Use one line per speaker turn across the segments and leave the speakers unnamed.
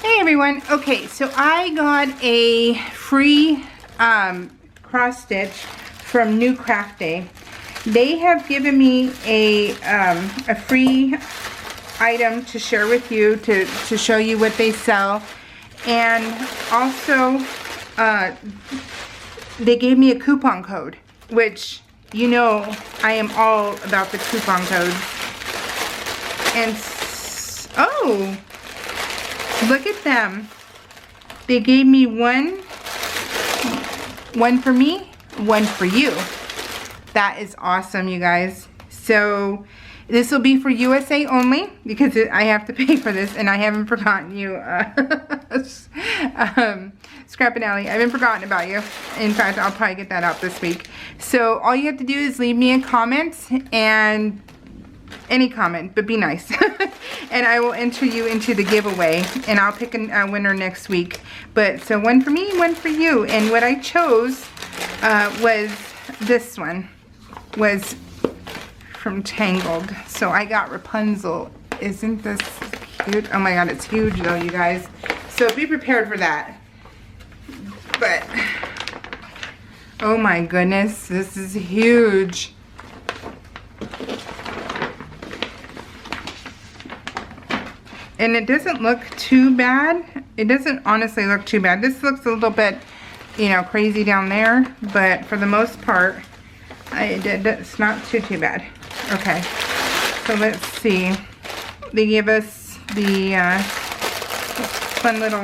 Hey everyone. Okay, so I got a free cross stitch from NewCraftDay. They have given me a free item to share with you to show you what they sell, and also they gave me a coupon code, which you know I am all about the coupon codes. And oh, look at them. They gave me one for me, one for you. That is awesome, you guys. So this will be for USA only because I have to pay for this, and I haven't forgotten you, Scrap and Alley. I haven't forgotten about you. In fact, I'll probably get that out this week. So all you have to do is leave me a comment, and any comment, but be nice. And I will enter you into the giveaway, and I'll pick a winner next week. But so one for me, one for you. And what I chose was this one, was from Tangled. So I got Rapunzel. Isn't this cute? Oh my god, it's huge though, you guys. So be prepared for that. But oh my goodness, this is huge. And it doesn't look too bad. It doesn't honestly look too bad. This looks a little bit, you know, crazy down there, but for the most part, it's not too bad. Okay, so let's see. They give us the fun little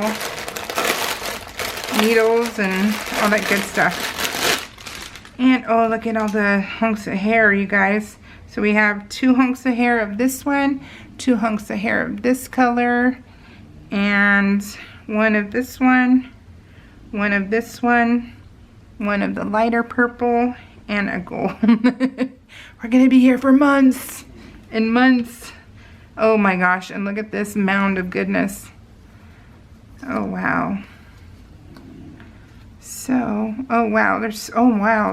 needles and all that good stuff. And oh, look at all the hunks of hair, you guys. So we have 2 hunks of hair of this one, 2 hunks of hair of this color, and one of this one, one of this one, one of the lighter purple, and a gold. We're gonna be here for months and months. Oh my gosh, and look at this mound of goodness. Oh wow. So, oh wow,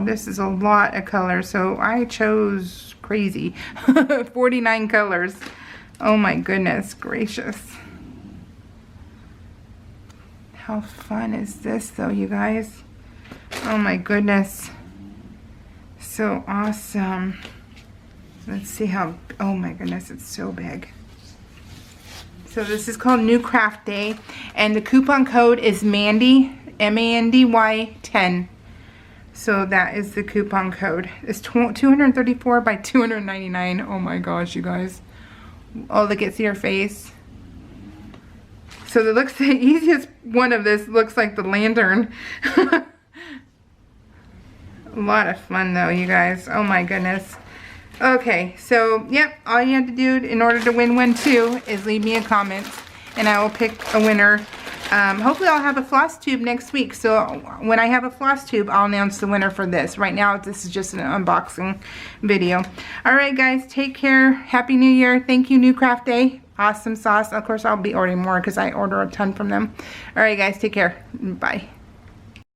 this is a lot of colors. So I chose crazy 49 colors. Oh my goodness gracious. How fun is this though, you guys? Oh my goodness. So awesome. Let's see how, oh my goodness, it's so big. So this is called NewCraftDay, and the coupon code is Mandy, M-A-N-D-Y 10. So that is the coupon code. It's 234 by 299. Oh my gosh, you guys. Oh, look at your face. So the easiest one of this looks like the lantern. A lot of fun though, you guys. Oh my goodness. Okay, so yep, all you have to do in order to win one too is leave me a comment, and I will pick a winner. Hopefully I'll have a floss tube next week, so when I have a floss tube, I'll announce the winner for this. Right now, this is just an unboxing video. Alright guys, take care. Happy New Year. Thank you, NewCraftDay. Awesome sauce. Of course, I'll be ordering more because I order a ton from them. Alright guys, take care. Bye.